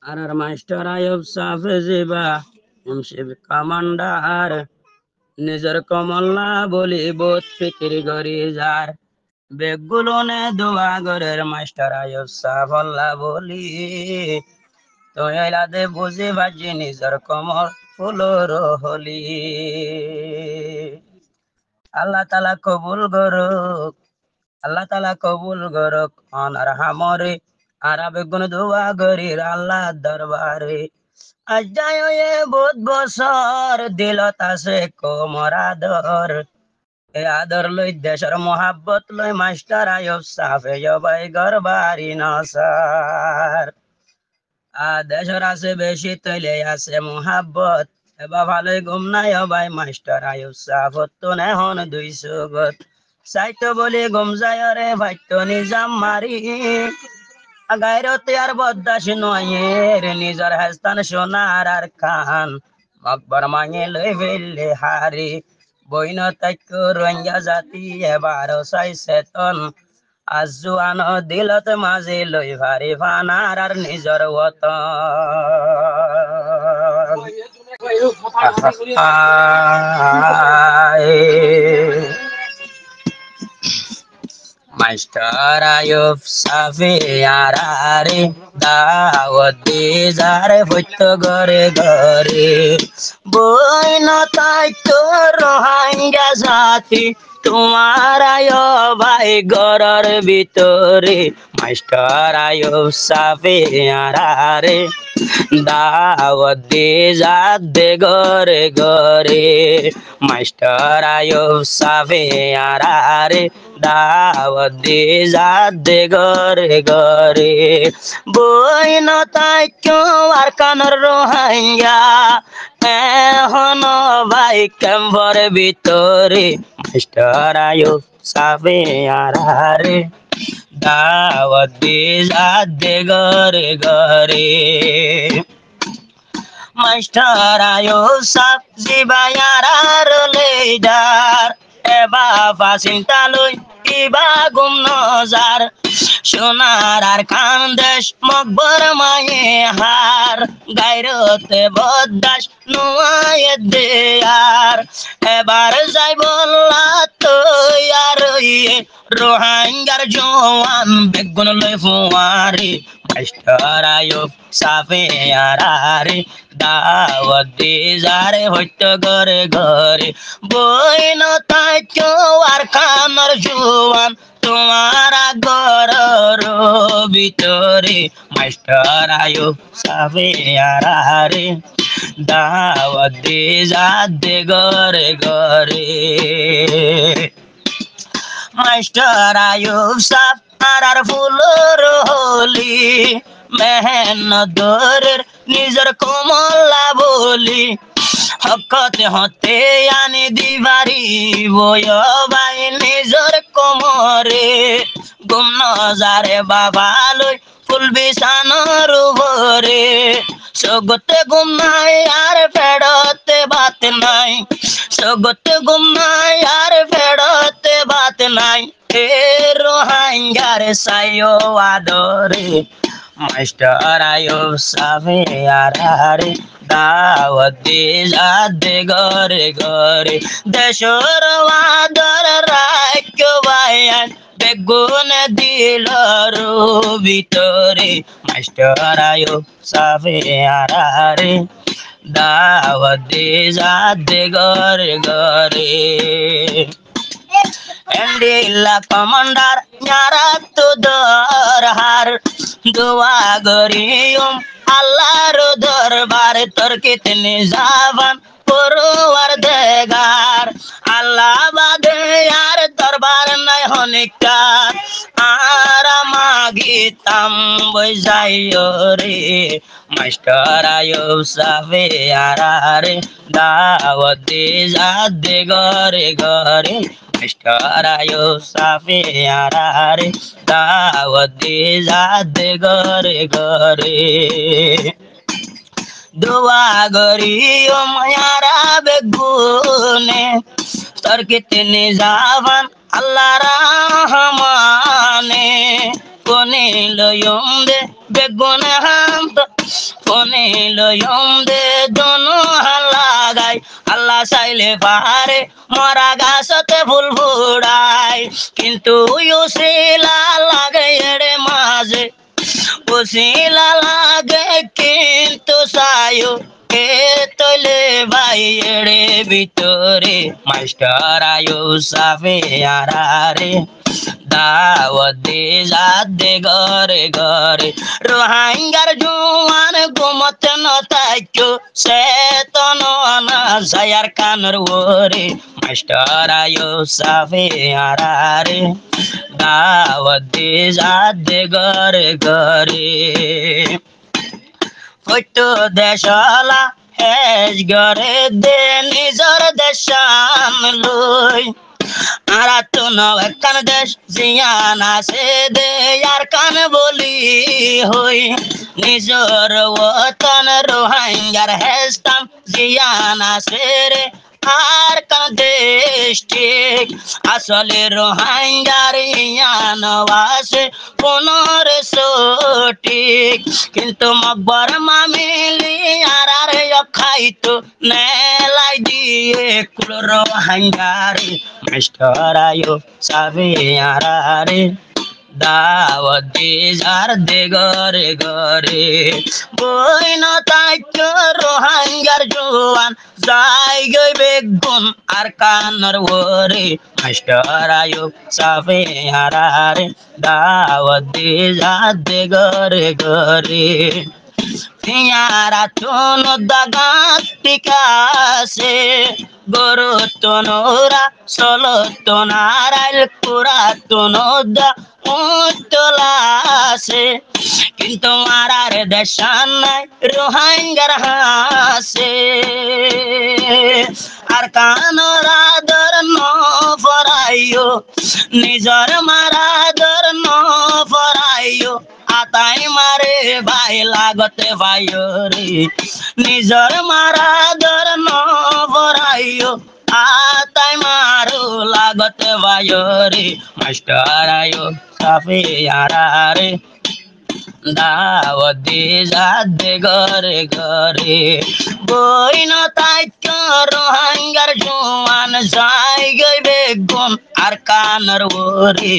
আর master আয়ব সাফে জিবা মুমশিব commander নিজের কমল্লা বলি বোধ ফিকির গরি যার বেগুলো নে দোয়া গরের মাস্টার আয়ব সাফল্লা বলি তো এলাদে বুঝে বাজি নিজের কমর ফুলর হলি আল্লাহ তালা কবুল গরুক আল্লাহ তালা কবুল গরক অনার হামরে আর বেগুন দোয়া গরির আল্লাহ দরবারে আজ যায় এ বহুত বছর দিল তাসে কোমর আদর এ আদর লই দেশের মোহাব্বত লই মাস্টার আয়ব সাফে জবাই গরবারি নসার দেশের আছে বেশি তৈলে আছে মোহাব্বত এবার ভালোই ঘুম নাই ভাই মাস্টার আয়ব সাফত তো নেহন 200 গত সাইতো বলি ঘুম যায় রে ভাইতো নিজাম মারি গায়রতে আর বদাস নয়ের নিজের হাস্তান সোনার আর খান মকবর মাঙে লই ফেললে হারি বইন তাইক রঞ্জা জাতি এবার সাই সেতন আজুয়ান দিলত মাঝে লই ভারি ফানার আর নিজর ওতন মাস্টার আয়ব সাফে আরারে দাওয়াত দি যারে হইত ঘরে ঘরে বই না তাই তো রোহিঙ্গা জাতি তোমার আয়ব ভাই ঘরের ভিতরে মাস্টার আয়ব সাফে আরারে দাওয়াত দি যাদে ঘরে ঘরে মাস্টার আয়ব সাফে আরারে দাওয়াত দি যাদে ঘরে ঘরে বই না তাই কেউ আর কানর রোহিঙ্গা এখন ভাই ক্যাম্পর ভিতরে মাস্টার আয়ব সাফে আরারে দাওয়াত দি যাদে ঘরে ঘরে মাস্টার আয়ব সাফ জিবায়ার লেডার এবা ফাসিনটা লই ইবা গুম নজার সোনার আর খান দেশ মকবর মায়ে হার গায়রতে বদাস নোয়ায়ে দেয়ার এবার যাই বললা তো আর ইয়ে রোহিঙ্গার জওয়ান বেগুন লই ফুয়ারি মাস্টার আয়ব সাফে আরারে দাওয়াত দি যারে হইত ঘরে ঘরে বই না তাই কেউ আর কানর জওয়ান তোমার ঘরের ভিতরে মাস্টার আয়ব সাফে আরারে দাওয়াত দি যাদে ঘরে ঘরে মাস্টার আয়ব সাফ আর ফুলর হলি মেহনতরের নিজের কমলা বলি হকতে হতে আনি দিবারি বয় ভাই নিজের কমরে গুম নজারে বাবা লই ফুল বিছানোর উপরে সগতে ঘুম নাই আর ফেরতে বাত নাই সগতে ঘুম নাই আর ফেরতে বাত নাই এ রোহিঙ্গার সাইও আদরে মাস্টার আয়ব সাফে আরারে দাওয়াত দি যাদে ঘরে ঘরে দেশর আদর রাখ ভাইয়ান বেগুন দিলর ভিতরে মাস্টার আয়ব সাফে আরারে দাওয়াত দি যাদে ঘরে ঘরে এন্ডিলা কমান্ডার যারা তো দরহার দোয়া গরিয়ম আল্লাহর দরবার তোর কিতনে জাবান পরওয়ার দেগার আল্লাহ বাদে আর দরবার নাই হনিকার আর মাগিতাম বইজাইও রে মাস্টার আয়ব সাফে আরারে দাওয়াত দি যাদে ঘরে ঘরে মাস্টার আয়ব সাফে আরারে দাওয়াত দি যাদে ঘরে ঘরে দোয়া গরিও মায়ারা বেগুনে তোর কিতনে জাবান আল্লাহ রহমানে কোনে লয়ম দে বেগুন হান্ত কোনে লয়ম দে দোনো হালাগাই আল্লাহ চাইলে পারে মরা গাছতে ফুল ফুড়াই কিন্তু উশিলা লাগে এড়ে মাঝে উশিলা লাগে কিন্তু সায়ু কে তোলে ভাই এড়ে ভিতরে মাস্টার আয়ু সাফে আরারে দাওয়াত দে যাদে ঘরে ঘরে রোহাঙ্গার জোয়ান ঘুমত নতাইকো সে তো না যায়ার কানর ওরে মাস্টার আয়ো সাফে আরারে দাওয়াত দে যাদে ঘরে ঘরে কইতো দেশলা হেজ ঘরে দে নিজর দেশান লই আরা তো নকান দেশ জিয়ান আছে দে আর কান বলি হই নিজর ওতন রোহাঙ্গার হেস্তাম জিয়ান আছে রে আর কান দেশ ঠিক আসলে রোহাঙ্গার ইয়ান আছে পুনর সঠিক কিন্তু মকবর মামিলি আর আরে খাইতো নেলাই দিয়ে কুল রোহাঙ্গারে মাস্টার আয়ো সাবে আরারে দাওয়াত দে যার দে ঘরে ঘরে বই না তাইতো রোহাঙ্গার জোয়ান যাই গই বেগুন আর কানর ওরে মাস্টার আয়ো সাবে আরারে দাওয়াত দে যার দে ঘরে ঘরে পিয়ারা তুন দাগাত টিকাছে গরু তনোরা সলো তোনারাইল পুরা তনোদা উতলাছে কিন্তু মারার দেশান নাই রোহাঙ্গার হাসে আর কানরা দর ন ফরাইও নিজর মারা দর ন ফরাইও আতাই মারে ভাই লাগতে ভাইও রে নিজর মারা দর ন ফরাইও আতাই মারো লাগতে ভাইও রে মাস্টার আয়ো সাফে আরারে দাওয়াত দে যাদে ঘরে ঘরে বই না তাইতো রোহাঙ্গার জোয়ান যাই গই বেগুন আর কানর ওরে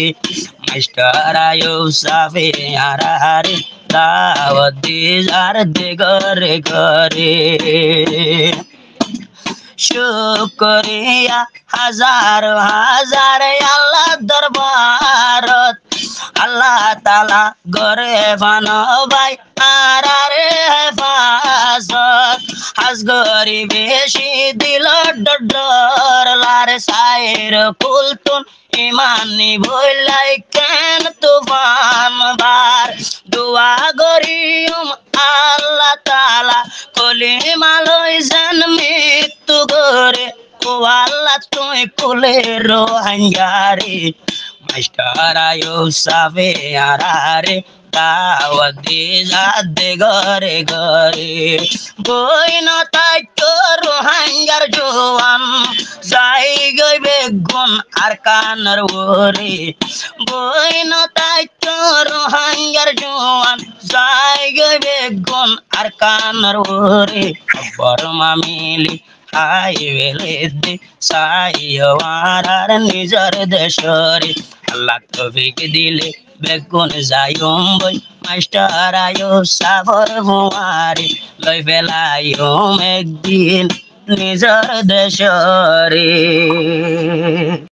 মাস্টার আয়ো সাফে আরারে দাওয়াত দে যাদে ঘরে ঘরে শুকরিয়া হাজার হাজার আল্লাহ দরবারত আল্লাহ তালা গরে বানো ভাই আরারে হেফাজত হাজ গরি বেশি দিল ডর লারে সাইর কুলতুন ইমানি বইলাই কেন তুফান বার দুয়া গরিয়ম আল্লাহ তালা কলিমালই জান মৃত্যু গরে ও আল্লাহ তুই কুলে রোহাঙ্গারে মাস্টার আয়ো সাফে আরারে দাওয়াত দে যাদে ঘরে ঘরে বই না তাইতো রোহাঙ্গার জোয়ান যাই গই বেগুন আর কানর ওরে বই না তাইতো রোহাঙ্গার জোয়ান যাই গই বেগুন আর কানর ওরে খবর মামিলি আই বেলে দে সাইও আর নিজর দেশরে আল্লাহ তৌফিক দিলে বেগুন যাইম বই মাস্টার আয়ো সাবর হুমারে লই ফেলাইম একদিন নিজর দেশরে।